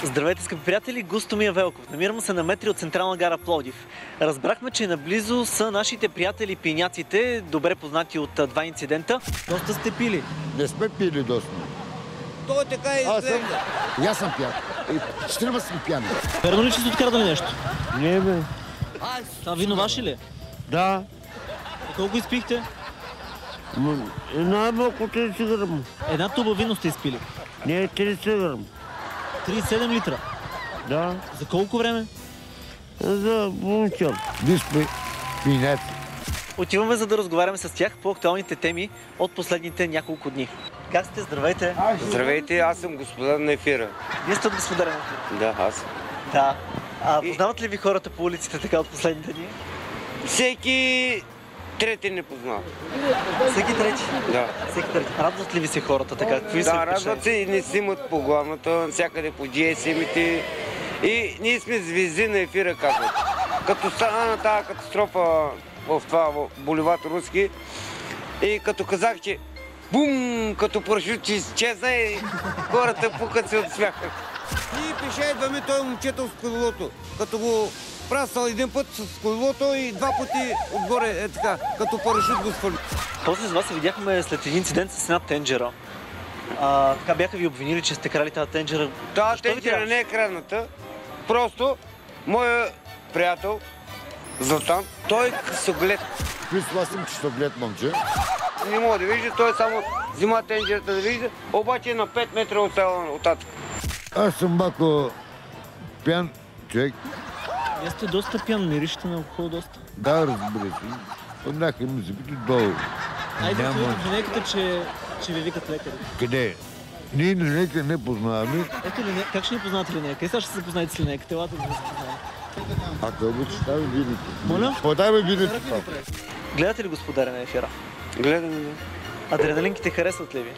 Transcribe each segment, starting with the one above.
Здравейте, скъпи приятели! Густомир Велков. Намираме се на метри от Централна гара Пловдив. Разбрахме, че наблизо са нашите приятели пияняците, добре познати от два инцидента. Доста сте пили. Не сме пили доста. Той така изглежда. Аз съм пиян. Четирима сме пияни. Верно ли, че сте открадали нещо? Не, бе. Това вино ваше ли? Да. Колко изпихте? Най-малко 30 грама. Една туба вино сте изпили. Не, 30 грама. 37 литра. Да. За колко време? За полчаса. Ние сме пияници. Отиваме за да разговаряме с тях по актуалните теми от последните няколко дни. Как сте? Здравейте! Здравейте, аз съм господар на ефира. Вие сте от господаря на ефира. Да, аз. Да. Познават ли ви хората по улиците така от последните дни? Всеки трети не познава. Всеки трети? Да. Всеки трети. Радват ли ви се хората така? Какви са Да, впечатления? радват се и не снимат по главната, навсякъде по GSM-ите. И ние сме звезди на ефира, казват. Като стана тази катастрофа в това Боливар Руски и като казах, че бум, като парашют, че изчезна и хората пукат се от смяха. Ние пеше идваме той момчето с колелото. Като го прасал един път с колелото и два пъти отгоре е така, като парашют го свали. После с вас се видяхме след един инцидент с една тенджера. Така бяха ви обвинили, че сте крали тази тенджера. Тази Защо ви тенджера трябваше? не е крадната. Просто моя приятел Златан, той късоглед. При това съм чистоглед, момче. Не мога да вижда, той само взима тенджерата да вижда, обаче е на 5 метра от оттатък. Аз съм малко пиян човек. Вие сте доста пиян, миришете на алкохол доста. Да, разбира се. От някъде ми запити долу. Айде, Няма. винеката, че ви викат лекари. Къде? Ние линейка не познаваме. Ето ли, как ще ни познавате линейка? Сега ще се запознаете с линейката, елате да се запознаете. Ако обичаш, стави видите. Моля? Подай видите. Гледате ли господаря на ефира? Гледаме, да. Адреналинките харесват ли ви?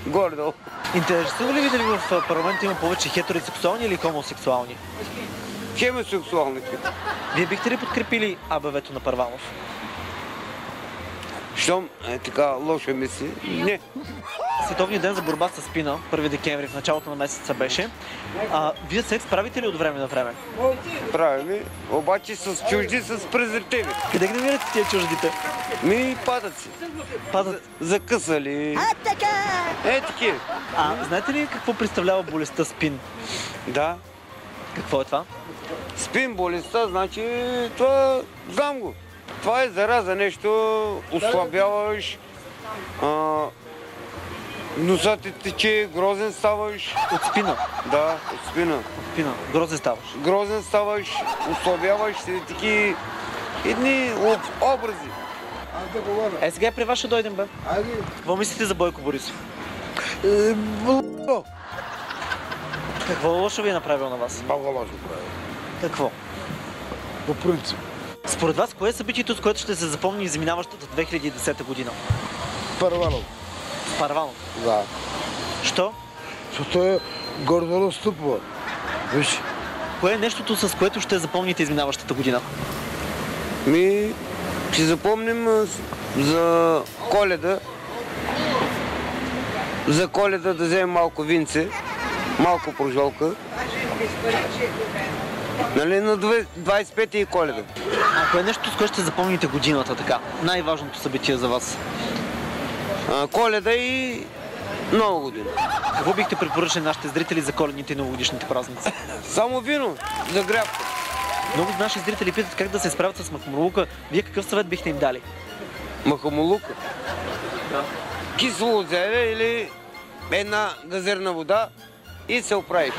Горе-долу. Интересува ли ви дали в парламента има повече хетеросексуални или хомосексуални? Хемосексуалните. Вие бихте ли подкрепили АБВ-то на Първанов? Щом е така лошо мисли? Не. Световният ден за борба с спина, 1 декември, в началото на месеца беше. Вие секс правите ли от време на време? Правим, обаче с чужди, с презервативи. Къде ги намирате тия чуждите? Ми падат си. Падат. Закъсали. Е, такива. Знаете ли какво представлява болестта спин? Да. Какво е това? Спин болестта, значи това, знам го. Това е зараза нещо, ослабяваш, носът ти тече, грозен ставаш. От спина. Да, от спина. Спина. Грозен ставаш. Грозен ставаш, ослабяваш се, таки едни образи. Сега при вас ще дойдем, бе. Какво мислите за Бойко Борисов? Какво лошо ви е направил на вас? Много лошо прави. Какво? По принцип. Според вас, кое е събитието, с което ще се запомни изминаващата 2010 година? Първанов. Парванов. Да. Що? Защото е гордо настъпва. Виж. Кое е нещото, с което ще запомните изминаващата година? Ми, ще запомним за Коледа. За Коледа да вземем малко винце, малко прожолка. Нали, на 25-ти и Коледа. Кое е нещо, с което ще запомните годината така? Най-важното събитие за вас? Коледа и Нова година. Какво бихте препоръчали нашите зрители за коледните и новогодишните празници? Само вино за грябка. Много наши зрители питат как да се справят с махмурлука. Вие какъв съвет бихте им дали? Махамулука. Да. Кисело зеле или една газерна вода и се оправиш.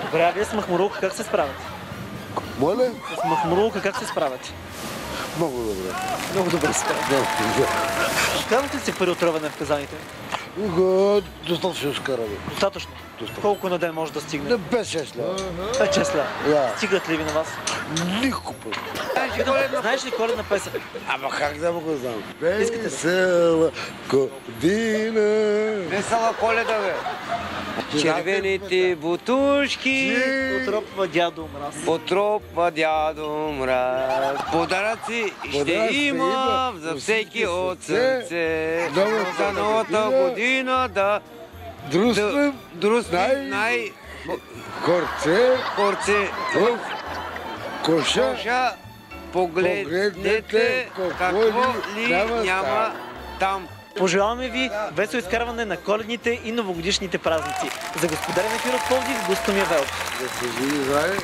Добре, а вие с махмурлука как се справяте? Моля? С махмурлука как се справяте? Много добре. Много добре се справяте. Казвате ли си пари от ръване в казаните? Достатъчно скараме. Достатъчно. Колко на ден може да стигне? 5-6 лева. 5-6 лева. Да. Стигат ли ви на вас? Нико път. Знаеш ли коледна песен? Ама как да го знам? Искате ли? Весела година. Весела Коледа, бе. Червените бутушки Отропва дядо мраз. потропва дядо мраз. Подаръци ще Подаръци има за всеки от сърце. За новата година Друслим, най... корце, Корце, в коша, Коша, погледнете какво ли няма там. Пожелаваме ви весело изкарване на коледните и новогодишните празници. За Господарен ефир от Пловдив, Густо Мия Велков. да се живи здраве.